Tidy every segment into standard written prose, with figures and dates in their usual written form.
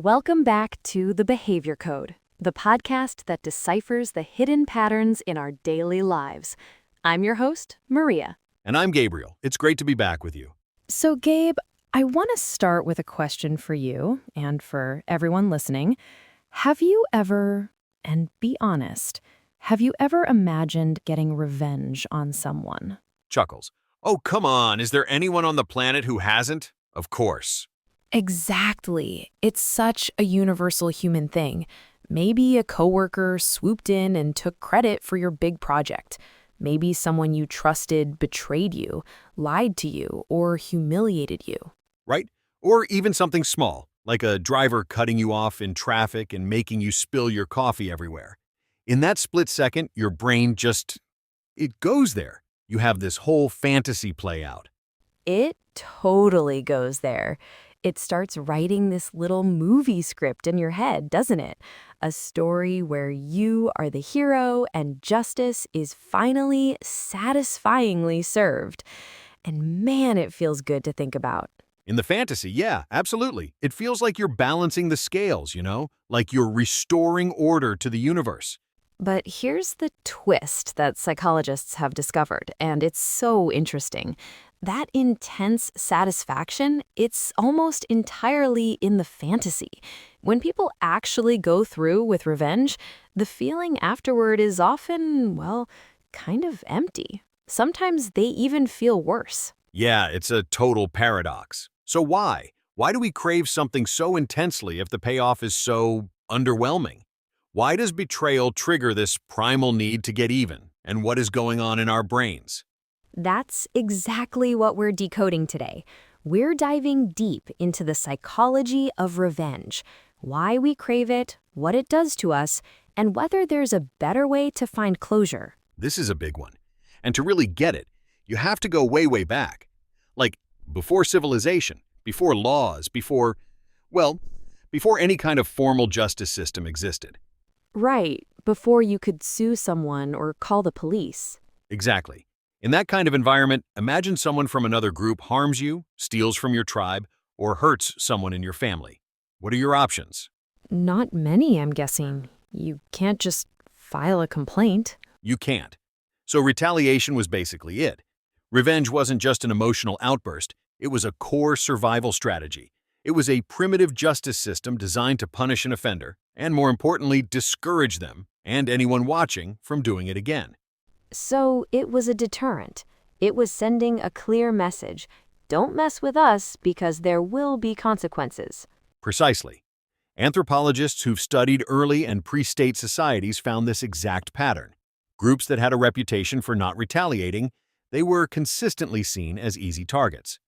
Welcome back to The Behavior Code, the podcast that deciphers the hidden patterns in our daily lives. I'm your host, Maria. And I'm Gabriel. It's great to be back with you. So, Gabe, I want to start with a question for you and for everyone listening. Have you ever, and be honest, have you ever imagined getting revenge on someone? Chuckles. Oh, come on. Is there anyone on the planet who hasn't? Of course. Exactly. It's such a universal human thing. Maybe a coworker swooped in and took credit for your big project. Maybe someone you trusted betrayed you, lied to you, or humiliated you. Right? Or even something small, like a driver cutting you off in traffic and making you spill your coffee everywhere. In that split second, your brain it goes there. You have this whole fantasy play out. It totally goes there. It starts writing this little movie script in your head, doesn't it? A story where you are the hero and justice is finally satisfyingly served. And man, it feels good to think about. In the fantasy, yeah, absolutely. It feels like you're balancing the scales, like you're restoring order to the universe. But here's the twist that psychologists have discovered, and it's so interesting. That intense satisfaction, it's almost entirely in the fantasy. When people actually go through with revenge, the feeling afterward is often, well, kind of empty. Sometimes they even feel worse. Yeah, it's a total paradox. So why? Why do we crave something so intensely if the payoff is so underwhelming? Why does betrayal trigger this primal need to get even? And what is going on in our brains? That's exactly what we're decoding today. We're diving deep into the psychology of revenge, why we crave it, what it does to us, and whether there's a better way to find closure. This is a big one. And to really get it, you have to go way, way back. Like before civilization, before laws, before any kind of formal justice system existed. Right, before you could sue someone or call the police. Exactly. In that kind of environment, imagine someone from another group harms you, steals from your tribe, or hurts someone in your family. What are your options? Not many, I'm guessing. You can't just file a complaint. You can't. So retaliation was basically it. Revenge wasn't just an emotional outburst, it was a core survival strategy. It was a primitive justice system designed to punish an offender, and more importantly, discourage them and anyone watching from doing it again. So it was a deterrent. It was sending a clear message. Don't mess with us because there will be consequences. Precisely. Anthropologists who've studied early and pre-state societies found this exact pattern. Groups that had a reputation for not retaliating, they were consistently seen as easy targets.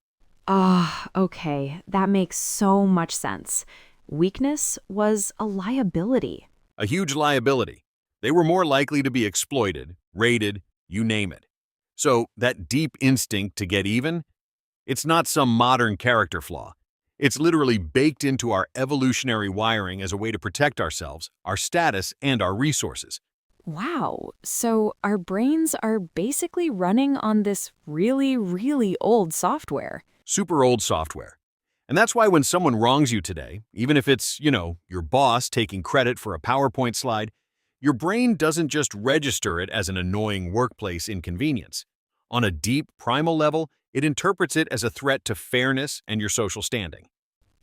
Okay. That makes so much sense. Weakness was a liability. A huge liability. They were more likely to be exploited, raided, you name it. So that deep instinct to get even, it's not some modern character flaw. It's literally baked into our evolutionary wiring as a way to protect ourselves, our status, and our resources. Wow. So our brains are basically running on this really, really old software. Super old software. And that's why when someone wrongs you today, even if it's, your boss taking credit for a PowerPoint slide, your brain doesn't just register it as an annoying workplace inconvenience. On a deep, primal level, it interprets it as a threat to fairness and your social standing.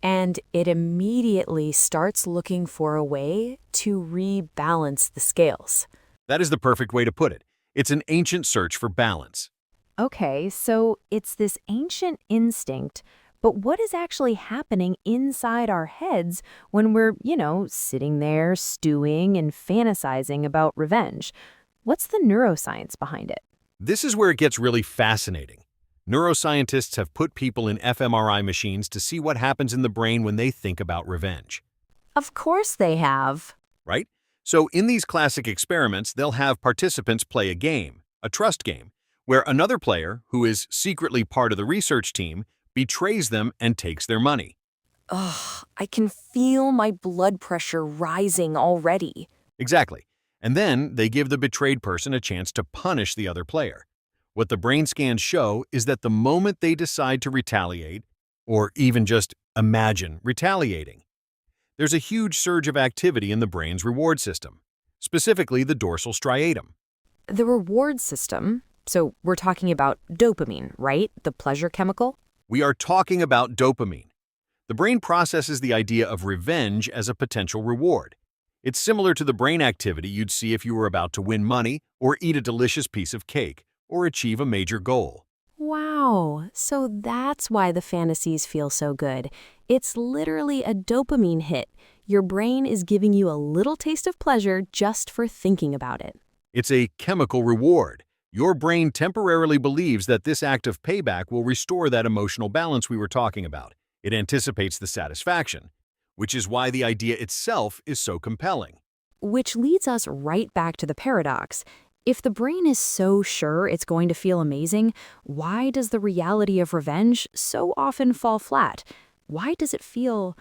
And it immediately starts looking for a way to rebalance the scales. That is the perfect way to put it. It's an ancient search for balance. Okay, so it's this ancient instinct, but what is actually happening inside our heads when we're, sitting there stewing and fantasizing about revenge? What's the neuroscience behind it? This is where it gets really fascinating. Neuroscientists have put people in fMRI machines to see what happens in the brain when they think about revenge. Of course they have. Right? So in these classic experiments, they'll have participants play a game, a trust game, where another player, who is secretly part of the research team, betrays them and takes their money. Ugh, I can feel my blood pressure rising already. Exactly. And then they give the betrayed person a chance to punish the other player. What the brain scans show is that the moment they decide to retaliate, or even just imagine retaliating, There's a huge surge of activity in the brain's reward system, specifically the dorsal striatum. The reward system, so we're talking about dopamine, right? The pleasure chemical? We are talking about dopamine. The brain processes the idea of revenge as a potential reward. It's similar to the brain activity you'd see if you were about to win money or eat a delicious piece of cake or achieve a major goal. Wow, so that's why the fantasies feel so good. It's literally a dopamine hit. Your brain is giving you a little taste of pleasure just for thinking about it. It's a chemical reward. Your brain temporarily believes that this act of payback will restore that emotional balance we were talking about. It anticipates the satisfaction, which is why the idea itself is so compelling. Which leads us right back to the paradox. If the brain is so sure it's going to feel amazing, why does the reality of revenge so often fall flat? Why does it feel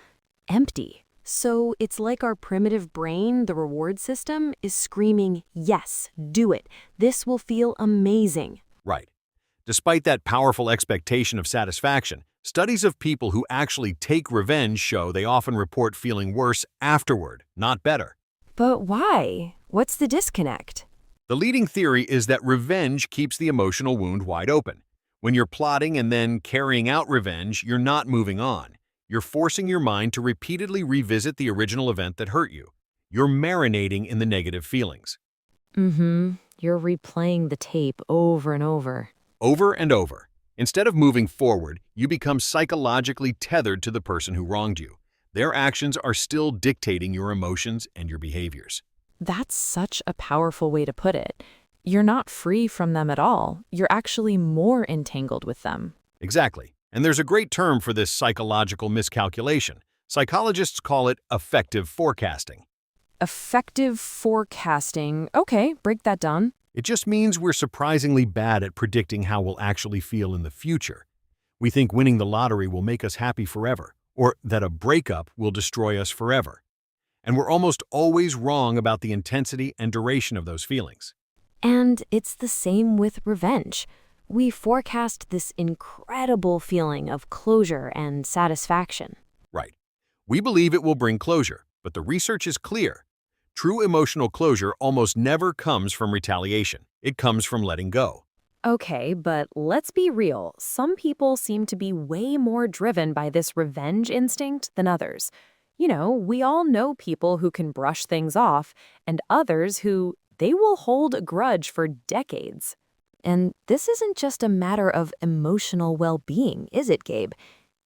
empty? So it's like our primitive brain, the reward system, is screaming, yes, do it. This will feel amazing. Right. Despite that powerful expectation of satisfaction, studies of people who actually take revenge show they often report feeling worse afterward, not better. But why? What's the disconnect? The leading theory is that revenge keeps the emotional wound wide open. When you're plotting and then carrying out revenge, you're not moving on. You're forcing your mind to repeatedly revisit the original event that hurt you. You're marinating in the negative feelings. You're replaying the tape over and over. Over and over. Instead of moving forward, you become psychologically tethered to the person who wronged you. Their actions are still dictating your emotions and your behaviors. That's such a powerful way to put it. You're not free from them at all. You're actually more entangled with them. Exactly. And there's a great term for this psychological miscalculation. Psychologists call it affective forecasting. Effective forecasting. Okay, break that down. It just means we're surprisingly bad at predicting how we'll actually feel in the future. We think winning the lottery will make us happy forever, or that a breakup will destroy us forever. And we're almost always wrong about the intensity and duration of those feelings. And it's the same with revenge. We forecast this incredible feeling of closure and satisfaction. Right. We believe it will bring closure, but the research is clear. True emotional closure almost never comes from retaliation. It comes from letting go. Okay, but let's be real. Some people seem to be way more driven by this revenge instinct than others. You know, we all know people who can brush things off, and others who they will hold a grudge for decades. And this isn't just a matter of emotional well-being, is it, Gabe?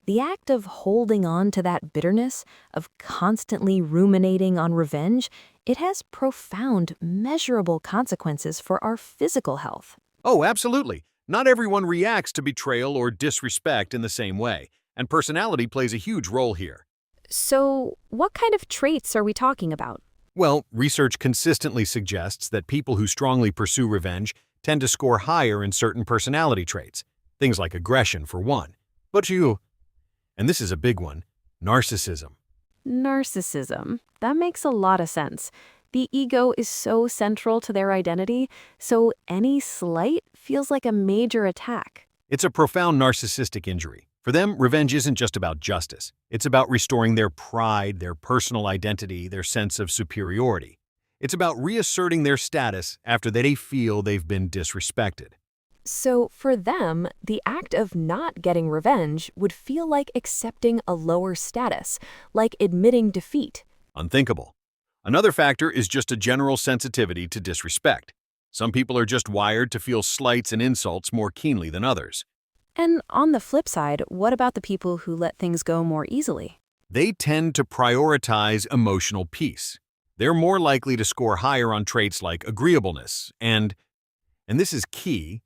The act of holding on to that bitterness, of constantly ruminating on revenge, it has profound, measurable consequences for our physical health. Oh, absolutely. Not everyone reacts to betrayal or disrespect in the same way, and personality plays a huge role here. So, what kind of traits are we talking about? Well, research consistently suggests that people who strongly pursue revenge tend to score higher in certain personality traits, things like aggression, for one. And this is a big one, narcissism. Narcissism. That makes a lot of sense. The ego is so central to their identity, so any slight feels like a major attack. It's a profound narcissistic injury. For them, revenge isn't just about justice. It's about restoring their pride, their personal identity, their sense of superiority. It's about reasserting their status after they feel they've been disrespected. So for them, the act of not getting revenge would feel like accepting a lower status, like admitting defeat. Unthinkable. Another factor is just a general sensitivity to disrespect. Some people are just wired to feel slights and insults more keenly than others. And on the flip side, what about the people who let things go more easily? They tend to prioritize emotional peace. They're more likely to score higher on traits like agreeableness and this is key,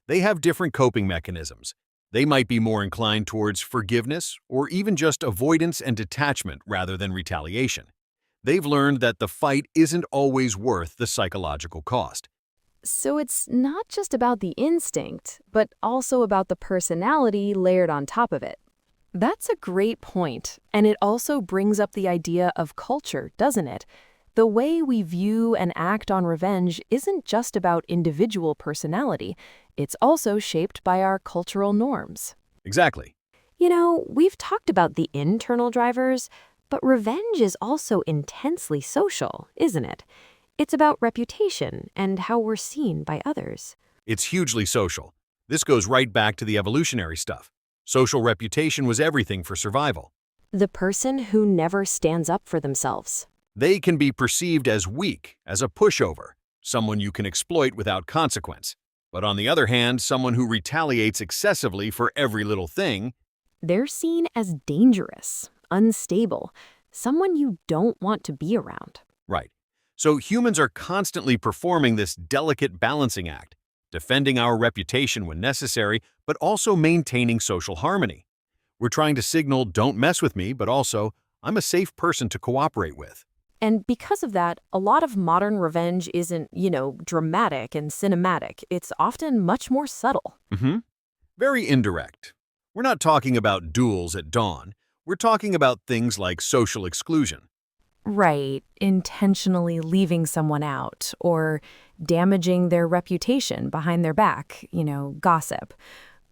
they have different coping mechanisms. They might be more inclined towards forgiveness or even just avoidance and detachment rather than retaliation. They've learned that the fight isn't always worth the psychological cost. So it's not just about the instinct, but also about the personality layered on top of it. That's a great point, and it also brings up the idea of culture, doesn't it? The way we view and act on revenge isn't just about individual personality, it's also shaped by our cultural norms. Exactly. You know, we've talked about the internal drivers, But revenge is also intensely social, isn't it? It's about reputation and how we're seen by others. It's hugely social. This goes right back to the evolutionary stuff. Social reputation was everything for survival. The person who never stands up for themselves. They can be perceived as weak, as a pushover, someone you can exploit without consequence. But on the other hand, someone who retaliates excessively for every little thing, They're seen as dangerous, unstable, someone you don't want to be around. right. So humans are constantly performing this delicate balancing act, defending our reputation when necessary, but also maintaining social harmony. We're trying to signal, don't mess with me, but also, I'm a safe person to cooperate with. And because of that, a lot of modern revenge isn't, dramatic and cinematic. It's often much more subtle. Very indirect. We're not talking about duels at dawn. We're talking about things like social exclusion. Right, intentionally leaving someone out or damaging their reputation behind their back, gossip,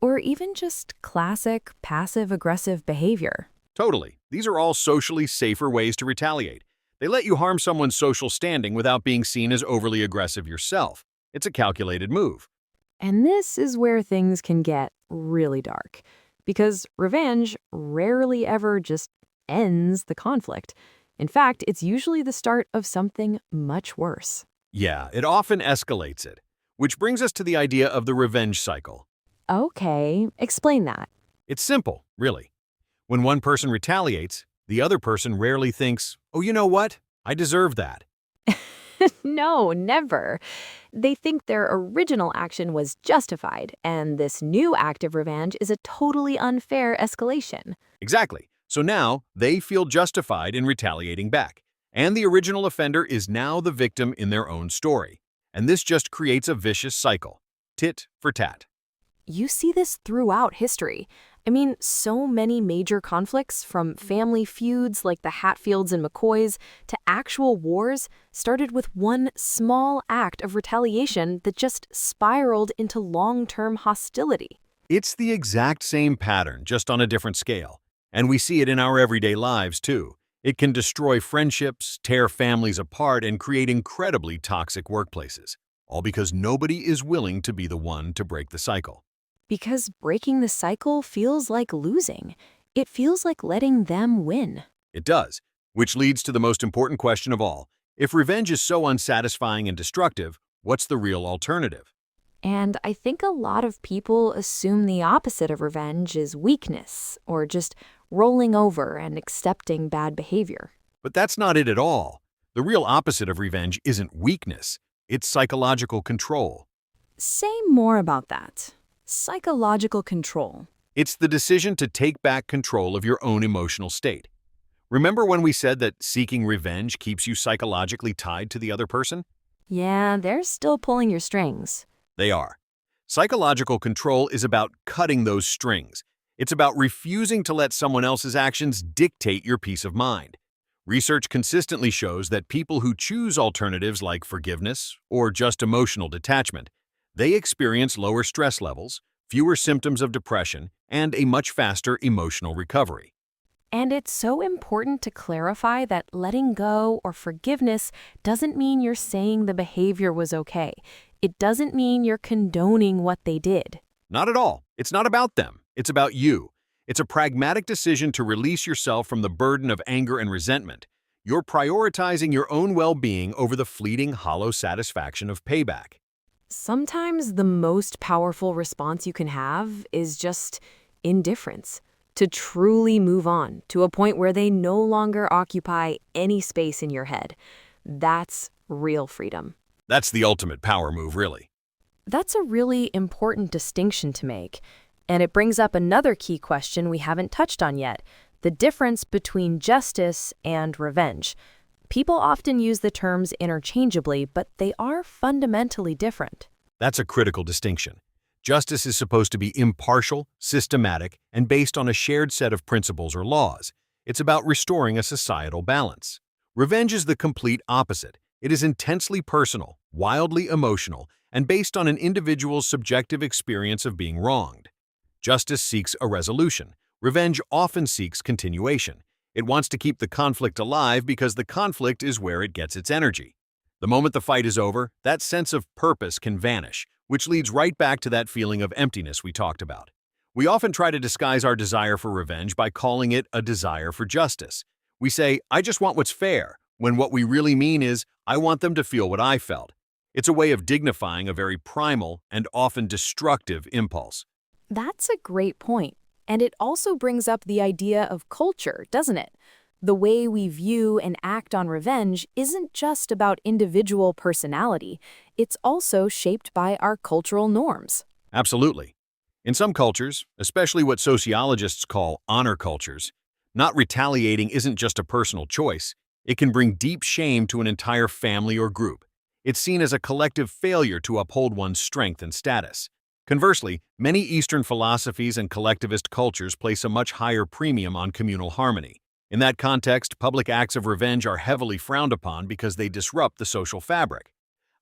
or even just classic passive-aggressive behavior. Totally. These are all socially safer ways to retaliate. They let you harm someone's social standing without being seen as overly aggressive yourself. It's a calculated move. And this is where things can get really dark, because revenge rarely ever just ends the conflict. In fact, it's usually the start of something much worse. Yeah, it often escalates it. Which brings us to the idea of the revenge cycle. Okay, explain that. It's simple, really. When one person retaliates, the other person rarely thinks, oh, you know what? I deserve that. No, never. They think their original action was justified, and this new act of revenge is a totally unfair escalation. Exactly. So now they feel justified in retaliating back. And the original offender is now the victim in their own story. And this just creates a vicious cycle. Tit for tat. You see this throughout history. I mean, so many major conflicts, from family feuds like the Hatfields and McCoys to actual wars, started with one small act of retaliation that just spiraled into long-term hostility. It's the exact same pattern, just on a different scale. And we see it in our everyday lives, too. It can destroy friendships, tear families apart, and create incredibly toxic workplaces. All because nobody is willing to be the one to break the cycle. Because breaking the cycle feels like losing. It feels like letting them win. It does, which leads to the most important question of all. If revenge is so unsatisfying and destructive, what's the real alternative? And I think a lot of people assume the opposite of revenge is weakness, or just rolling over and accepting bad behavior. But that's not it at all. The real opposite of revenge isn't weakness. It's psychological control. Say more about that. Psychological control. It's the decision to take back control of your own emotional state. Remember when we said that seeking revenge keeps you psychologically tied to the other person? Yeah, they're still pulling your strings. They are. Psychological control is about cutting those strings. It's about refusing to let someone else's actions dictate your peace of mind. Research consistently shows that people who choose alternatives like forgiveness or just emotional detachment, they experience lower stress levels, fewer symptoms of depression, and a much faster emotional recovery. And it's so important to clarify that letting go or forgiveness doesn't mean you're saying the behavior was okay. It doesn't mean you're condoning what they did. Not at all. It's not about them. It's about you. It's a pragmatic decision to release yourself from the burden of anger and resentment. You're prioritizing your own well-being over the fleeting, hollow satisfaction of payback. Sometimes the most powerful response you can have is just indifference. To truly move on to a point where they no longer occupy any space in your head. That's real freedom. That's the ultimate power move, really. That's a really important distinction to make. And it brings up another key question we haven't touched on yet, the difference between justice and revenge. People often use the terms interchangeably, but they are fundamentally different. That's a critical distinction. Justice is supposed to be impartial, systematic, and based on a shared set of principles or laws. It's about restoring a societal balance. Revenge is the complete opposite. It is intensely personal, wildly emotional, and based on an individual's subjective experience of being wronged. Justice seeks a resolution. Revenge often seeks continuation. It wants to keep the conflict alive because the conflict is where it gets its energy. The moment the fight is over, that sense of purpose can vanish, which leads right back to that feeling of emptiness we talked about. We often try to disguise our desire for revenge by calling it a desire for justice. We say, I just want what's fair, when what we really mean is, I want them to feel what I felt. It's a way of dignifying a very primal and often destructive impulse. That's a great point. And it also brings up the idea of culture, doesn't it? The way we view and act on revenge isn't just about individual personality, it's also shaped by our cultural norms. Absolutely. In some cultures, especially what sociologists call honor cultures, not retaliating isn't just a personal choice. It can bring deep shame to an entire family or group. It's seen as a collective failure to uphold one's strength and status. Conversely, many Eastern philosophies and collectivist cultures place a much higher premium on communal harmony. In that context, public acts of revenge are heavily frowned upon because they disrupt the social fabric.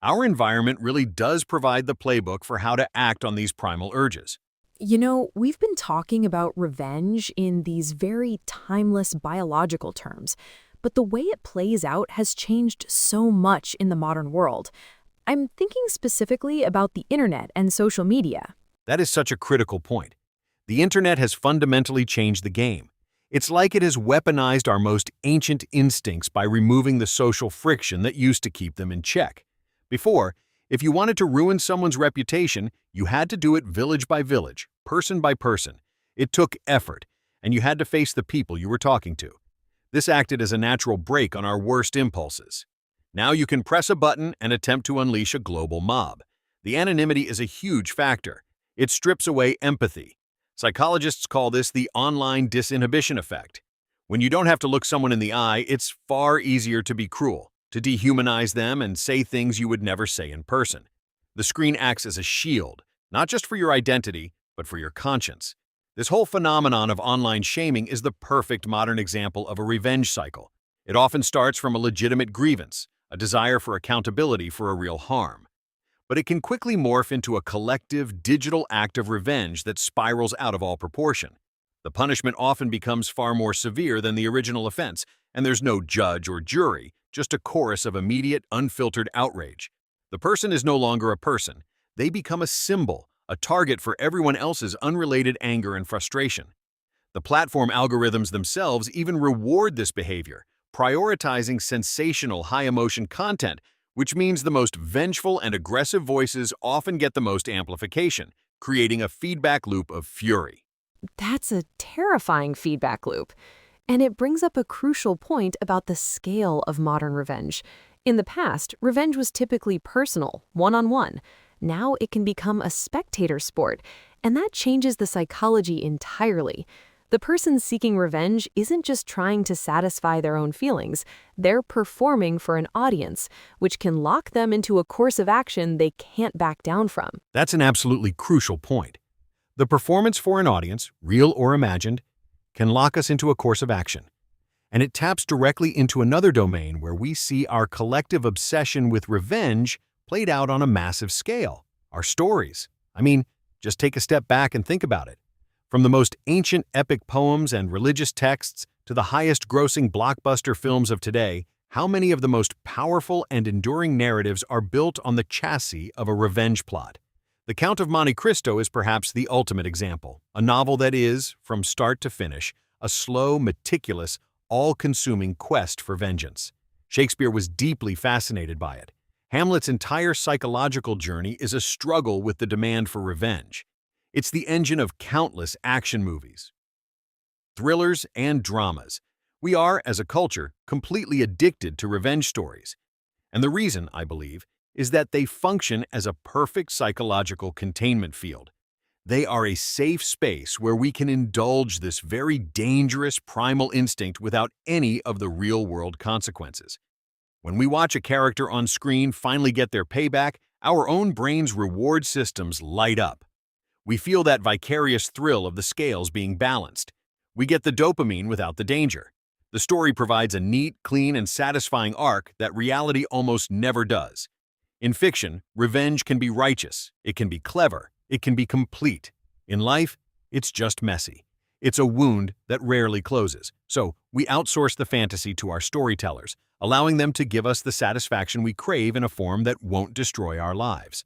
Our environment really does provide the playbook for how to act on these primal urges. You know, we've been talking about revenge in these very timeless biological terms, but the way it plays out has changed so much in the modern world. I'm thinking specifically about the internet and social media. That is such a critical point. The internet has fundamentally changed the game. It's like it has weaponized our most ancient instincts by removing the social friction that used to keep them in check. Before, if you wanted to ruin someone's reputation, you had to do it village by village, person by person. It took effort, and you had to face the people you were talking to. This acted as a natural brake on our worst impulses. Now you can press a button and attempt to unleash a global mob. The anonymity is a huge factor. It strips away empathy. Psychologists call this the online disinhibition effect. When you don't have to look someone in the eye, it's far easier to be cruel, to dehumanize them and say things you would never say in person. The screen acts as a shield, not just for your identity, but for your conscience. This whole phenomenon of online shaming is the perfect modern example of a revenge cycle. It often starts from a legitimate grievance, a desire for accountability for a real harm. But it can quickly morph into a collective, digital act of revenge that spirals out of all proportion. The punishment often becomes far more severe than the original offense, and there's no judge or jury, just a chorus of immediate, unfiltered outrage. The person is no longer a person. They become a symbol, a target for everyone else's unrelated anger and frustration. The platform algorithms themselves even reward this behavior, prioritizing sensational, high-emotion content, which means the most vengeful and aggressive voices often get the most amplification, creating a feedback loop of fury. That's a terrifying feedback loop. And it brings up a crucial point about the scale of modern revenge. In the past, revenge was typically personal, one-on-one. Now it can become a spectator sport, and that changes the psychology entirely. The person seeking revenge isn't just trying to satisfy their own feelings, they're performing for an audience, which can lock them into a course of action they can't back down from. That's an absolutely crucial point. The performance for an audience, real or imagined, can lock us into a course of action. And it taps directly into another domain where we see our collective obsession with revenge played out on a massive scale, our stories. Just take a step back and think about it. From the most ancient epic poems and religious texts to the highest-grossing blockbuster films of today, how many of the most powerful and enduring narratives are built on the chassis of a revenge plot? The Count of Monte Cristo is perhaps the ultimate example, a novel that is, from start to finish, a slow, meticulous, all-consuming quest for vengeance. Shakespeare was deeply fascinated by it. Hamlet's entire psychological journey is a struggle with the demand for revenge. It's the engine of countless action movies, thrillers, and dramas. We are, as a culture, completely addicted to revenge stories. And the reason, I believe, is that they function as a perfect psychological containment field. They are a safe space where we can indulge this very dangerous primal instinct without any of the real-world consequences. When we watch a character on screen finally get their payback, our own brain's reward systems light up. We feel that vicarious thrill of the scales being balanced. We get the dopamine without the danger. The story provides a neat, clean, and satisfying arc that reality almost never does. In fiction, revenge can be righteous, it can be clever, it can be complete. In life, it's just messy. It's a wound that rarely closes. So we outsource the fantasy to our storytellers, allowing them to give us the satisfaction we crave in a form that won't destroy our lives.